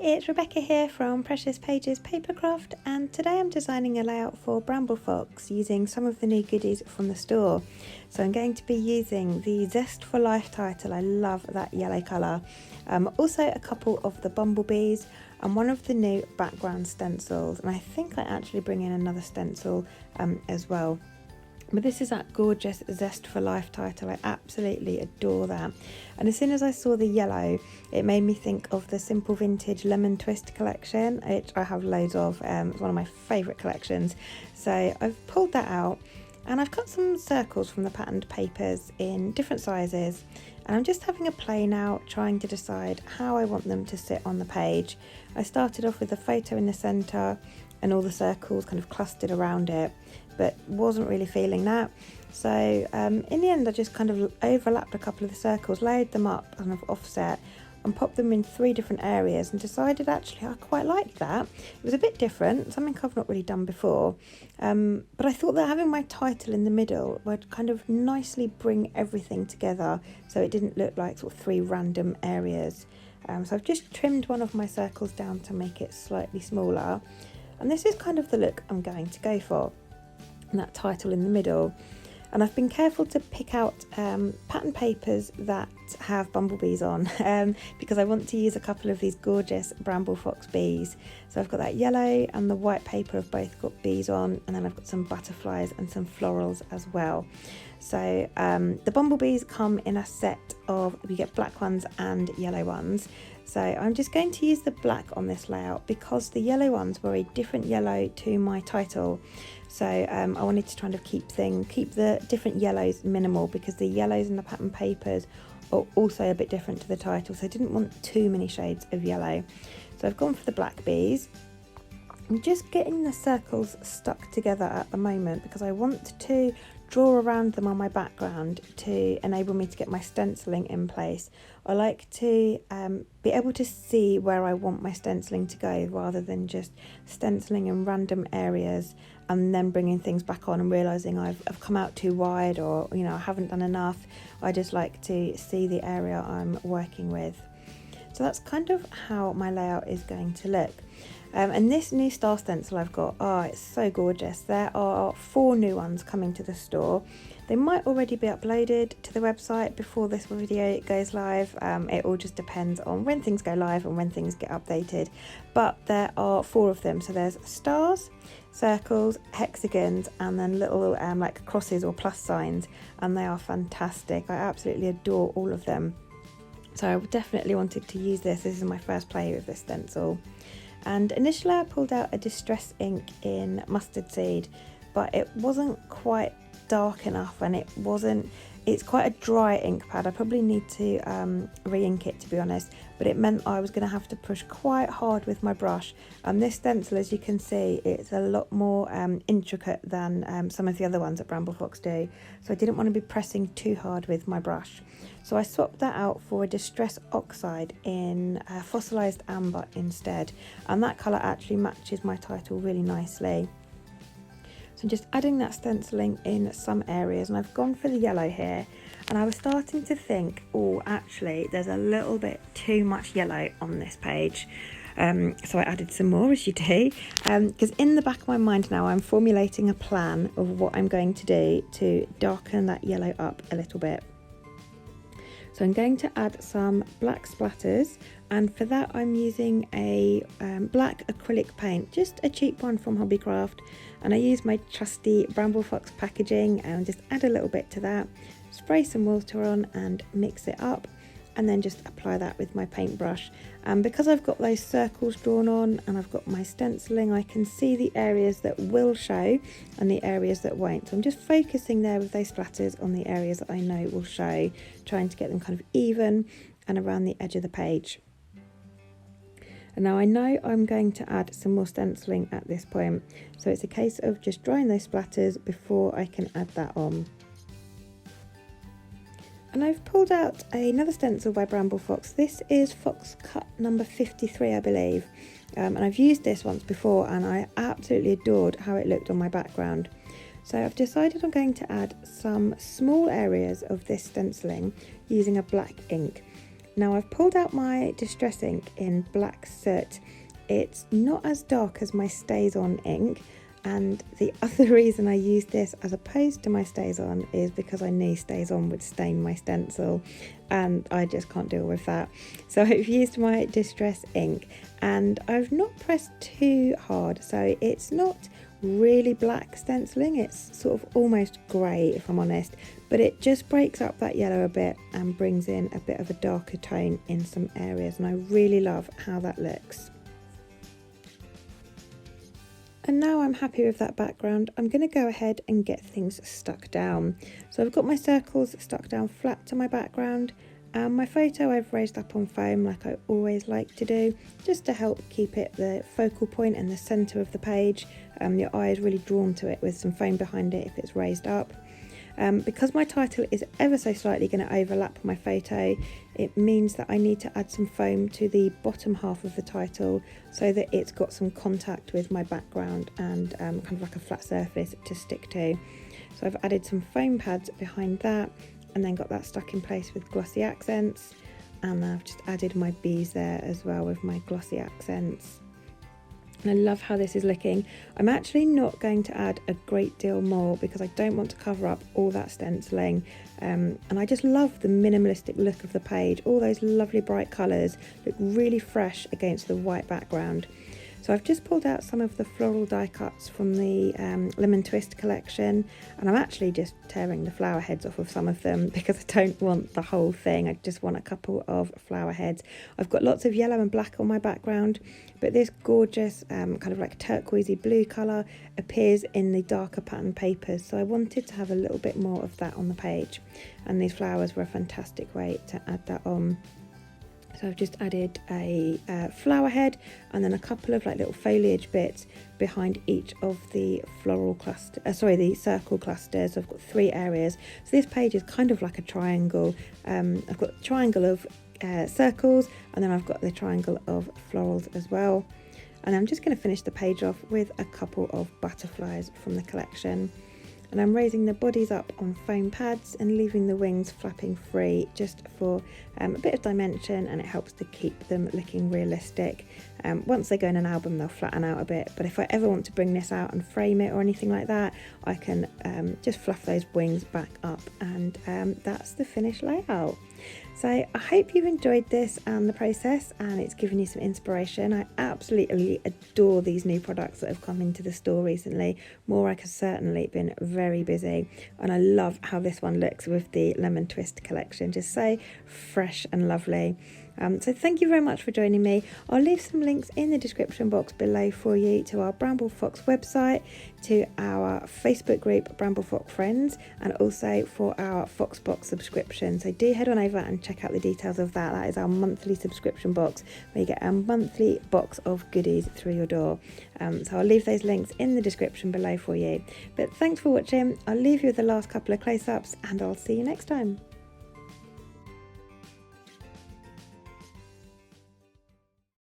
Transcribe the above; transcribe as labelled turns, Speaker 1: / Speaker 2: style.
Speaker 1: it's Rebecca here from Precious Pages Papercraft, and today I'm designing a layout for Bramble Fox using some of the new goodies from the store. So I'm going to be using the Zest for Life title. I love that yellow colour. Also a couple of the bumblebees and one of the new background stencils, and I think I actually bring in another stencil as well. But this is that gorgeous Zest for Life title. I absolutely adore that. And as soon as I saw the yellow, it made me think of the Simple Vintage Lemon Twist collection, which I have loads of. It's one of my favourite collections. So I've pulled that out, and I've got some circles from the patterned papers in different sizes. And I'm just having a play now, trying to decide how I want them to sit on the page. I started off with a photo in the centre and all the circles kind of clustered around it, but wasn't really feeling that. So in the end I just kind of overlapped a couple of the circles, laid them up kind of offset and popped them in 3 different areas, and decided actually I quite liked that. It was a bit different, something I've not really done before, but I thought that having my title in the middle would kind of nicely bring everything together so it didn't look like sort of 3 random areas. So I've just trimmed one of my circles down to make it slightly smaller, and this is kind of the look I'm going to go for, and that title in the middle. And I've been careful to pick out pattern papers that have bumblebees on because I want to use a couple of these gorgeous Bramble Fox bees. So I've got that yellow and the white paper have both got bees on, and then I've got some butterflies and some florals as well. So the bumblebees come in a set of, we get black ones and yellow ones. So I'm just going to use the black on this layout because the yellow ones were a different yellow to my title. So I wanted to kind of keep the different yellows minimal, because the yellows in the pattern papers are also a bit different to the title. So I didn't want too many shades of yellow. So I've gone for the black bees. I'm just getting the circles stuck together at the moment because I want to draw around them on my background to enable me to get my stenciling in place. I like to be able to see where I want my stenciling to go, rather than just stenciling in random areas and then bringing things back on and realising I've come out too wide, or I haven't done enough. I just like to see the area I'm working with. So that's kind of how my layout is going to look. And this new star stencil I've got, it's so gorgeous. There are 4 new ones coming to the store. They might already be uploaded to the website before this video goes live. It all just depends on when things go live and when things get updated. But there are 4 of them. So there's stars, circles, hexagons, and then little like crosses or plus signs. And they are fantastic. I absolutely adore all of them. So I definitely wanted to use this. This is my first play with this stencil. And initially I pulled out a distress ink in mustard seed, but it wasn't quite dark enough, and it's quite a dry ink pad. I probably need to re-ink it, to be honest, but it meant I was going to have to push quite hard with my brush. And this stencil, as you can see, it's a lot more intricate than some of the other ones that Bramble Fox do, so I didn't want to be pressing too hard with my brush. So I swapped that out for a Distress Oxide in Fossilised Amber instead, and that colour actually matches my title really nicely. So I'm just adding that stenciling in some areas, and I've gone for the yellow here, and I was starting to think, actually there's a little bit too much yellow on this page. So I added some more, as you do, because in the back of my mind now I'm formulating a plan of what I'm going to do to darken that yellow up a little bit. So I'm going to add some black splatters, and for that I'm using a black acrylic paint, just a cheap one from Hobbycraft, and I use my trusty Bramble Fox packaging and just add a little bit to that, spray some water on and mix it up, and then just apply that with my paintbrush. And because I've got those circles drawn on and I've got my stenciling, I can see the areas that will show and the areas that won't. So I'm just focusing there with those splatters on the areas that I know will show, trying to get them kind of even and around the edge of the page. And now I know I'm going to add some more stenciling at this point, so it's a case of just drying those splatters before I can add that on. And I've pulled out another stencil by Bramble Fox. This is Fox Cut number 53, I believe. And I've used this once before, and I absolutely adored how it looked on my background. So I've decided I'm going to add some small areas of this stenciling using a black ink. Now I've pulled out my distress ink in black soot. It's not as dark as my Stays On ink, and the other reason I used this as opposed to my Stays On is because I knew Stays On would stain my stencil, and I just can't deal with that. So I've used my distress ink, and I've not pressed too hard, so it's not really black stenciling, it's sort of almost grey if I'm honest, but it just breaks up that yellow a bit and brings in a bit of a darker tone in some areas, and I really love how that looks. And now I'm happy with that background, I'm going to go ahead and get things stuck down. So I've got my circles stuck down flat to my background, and my photo I've raised up on foam like I always like to do, just to help keep it the focal point and the centre of the page. Your eye is really drawn to it with some foam behind it if it's raised up. Because my title is ever so slightly going to overlap my photo, it means that I need to add some foam to the bottom half of the title so that it's got some contact with my background and kind of like a flat surface to stick to. So I've added some foam pads behind that and then got that stuck in place with glossy accents, and I've just added my bees there as well with my glossy accents. And I love how this is looking. I'm actually not going to add a great deal more because I don't want to cover up all that stenciling, and I just love the minimalistic look of the page. All those lovely bright colours look really fresh against the white background. So I've just pulled out some of the floral die cuts from the Lemon Twist collection, and I'm actually just tearing the flower heads off of some of them because I don't want the whole thing, I just want a couple of flower heads. I've got lots of yellow and black on my background, but this gorgeous kind of like turquoisey blue colour appears in the darker pattern papers, so I wanted to have a little bit more of that on the page, and these flowers were a fantastic way to add that on. So I've just added a flower head and then a couple of like little foliage bits behind each of the floral cluster, the circle clusters. So I've got 3 areas. So this page is kind of like a triangle. I've got a triangle of circles, and then I've got the triangle of florals as well. And I'm just going to finish the page off with a couple of butterflies from the collection. And I'm raising the bodies up on foam pads and leaving the wings flapping free just for a bit of dimension, and it helps to keep them looking realistic. Once they go in an album they'll flatten out a bit, but if I ever want to bring this out and frame it or anything like that, I can just fluff those wings back up, and that's the finished layout. So I hope you've enjoyed this and the process, and it's given you some inspiration. I absolutely adore these new products that have come into the store recently. Morag has certainly been very busy, and I love how this one looks with the Lemon Twist collection, just so fresh and lovely. So thank you very much for joining me. I'll leave some links in the description box below for you to our Bramble Fox website, to our Facebook group Bramble Fox Friends, and also for our Foxbox subscription. So do head on over and check out the details of that. That is our monthly subscription box where you get a monthly box of goodies through your door. So I'll leave those links in the description below for you. But thanks for watching. I'll leave you with the last couple of close-ups, and I'll see you next time.